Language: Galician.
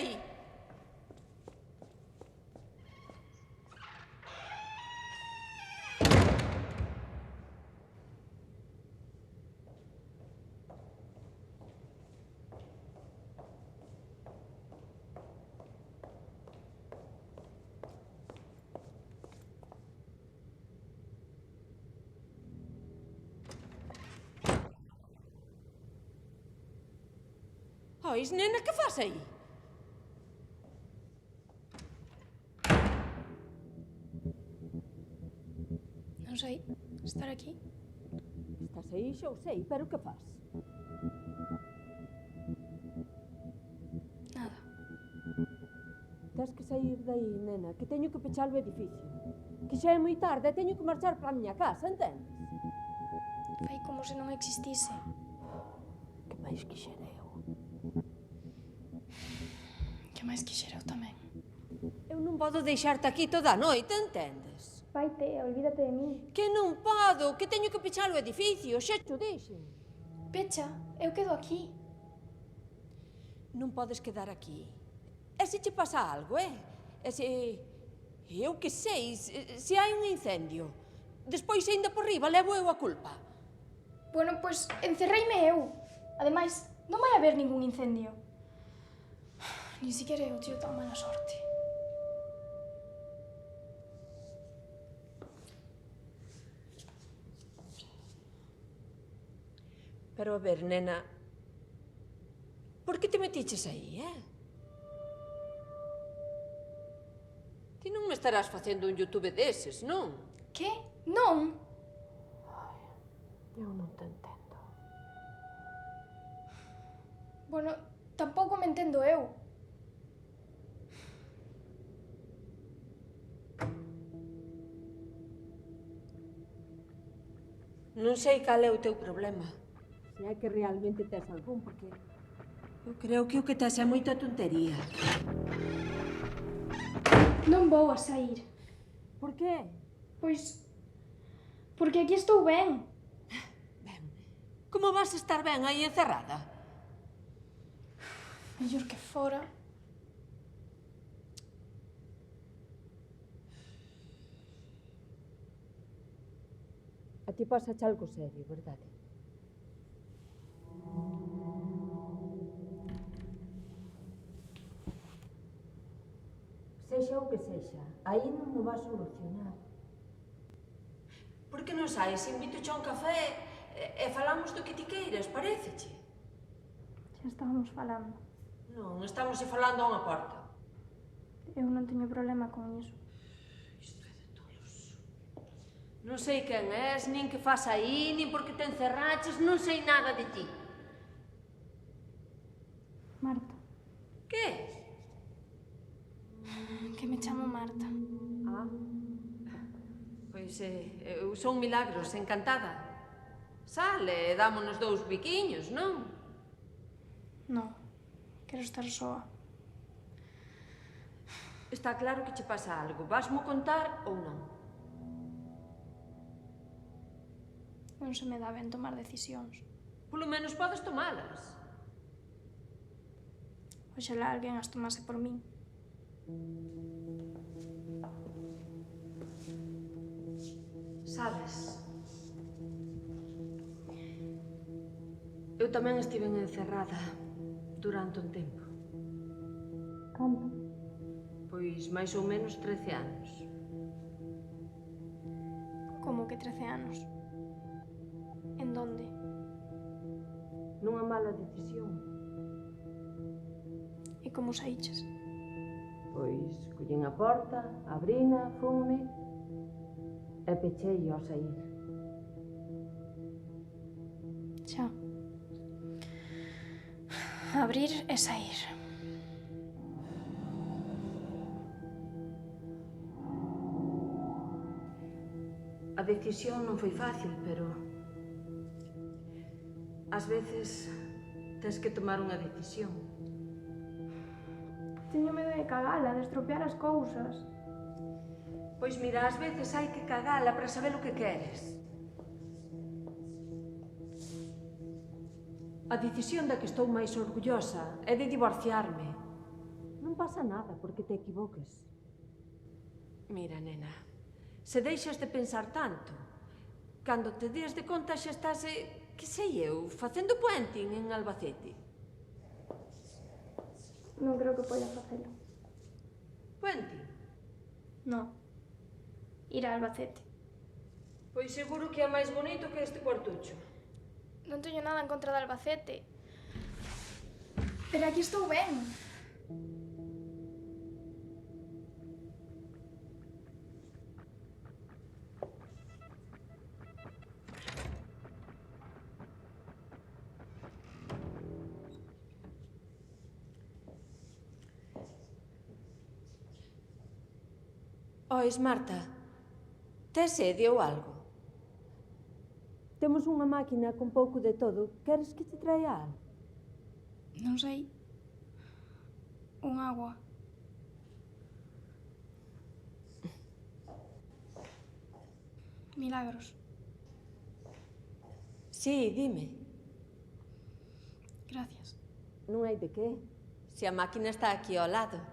aí? Ois, nena, que faz aí? Non sei, estar aquí. Estás aí, xa o sei, pero que faz? Nada. Tens que sair dai, nena, que teño que pechar o edificio. Que xa é moi tarde e teño que marchar para a miña casa, entendes? Fai como se non existise. Que máis quixera eu? Que máis quixera eu tamén. Eu non podo deixarte aquí toda a noite, entendes? Vaite, olvídate de min. Que non podo, que teño que pechar o edificio, xa te o dixen. Pecha, eu quedo aquí. Non podes quedar aquí. E se che pasa algo, E se... Eu que sei, se hai un incendio. Despois, ainda por riba, levo eu a culpa. Bueno, pois encerreime eu. Ademais, non vai haber ningún incendio. Ni siquiera eu tío tan mala sorte. Pero a ver, nena, por que te metiches aí, Ti non me estarás facendo un YouTube deses, non? Que? Non? Eu non te entendo. Bueno, tampouco me entendo eu. Non sei cal é o teu problema. Se é que realmente tes algún, porque eu creo que o que tes é moita tontería. Non vou a sair. Por qué? Pois... porque aquí estou ben. Ben, como vas a estar ben aí encerrada? Mellor que fora. A ti pasa algo serio, verdade? Sexa o que sexa, aí non o vas solucionar. Por que non sais? Invito-che a un café e falamos do que ti queiras, paréceche? Xa estábamos falando. Non, estamos falando a unha porta. Eu non teño problema con iso. Isto é de tolos. Non sei quen és, nin que faz aí, nin por que te encerraches, non sei nada de ti. Marta. Que? Que me chamo Marta. Ah. Pois eu son Milagros, encantada. Sale, dámonos 2 biquiños, non? Non, quero estar soa. Está claro que che pasa algo. Vasmo contar ou non? Non se me dá ben tomar decisións. Polo menos podes tomalas. Oxalá alguén as tomase por min. Sabes, eu tamén estive encerrada durante un tempo. Canto? Pois máis ou menos 13 anos. Como que 13 anos? En donde? Nunha mala decisión. E como saíches? Pois collín a porta, abrina, fume e pechei ao saír. Xa. Abrir e sair. A decisión non foi fácil, pero ás veces tens que tomar unha decisión. Teño medo de cagala, de estropear as cousas. Pois mira, ás veces hai que cagala para saber o que queres. A decisión da que estou máis orgullosa é de divorciarme. pasa nada porque te equivoques. Mira, nena, se deixas de pensar tanto, cando te des de conta xa estás, que sei eu, facendo puenting en Albacete. Non creo que poida facelo. Puenting? No. Ir a Albacete. Pois seguro que é máis bonito que este cuartucho. Non teño nada en contra de Albacete. Pero aquí estou ben. Ois, Marta, tes sede ou algo? Temos unha máquina con pouco de todo. Queres que te traia algo? Non sei. Un agua. Milagros. Sí, dime. Gracias. Non hai de qué. Se a máquina está aquí ao lado.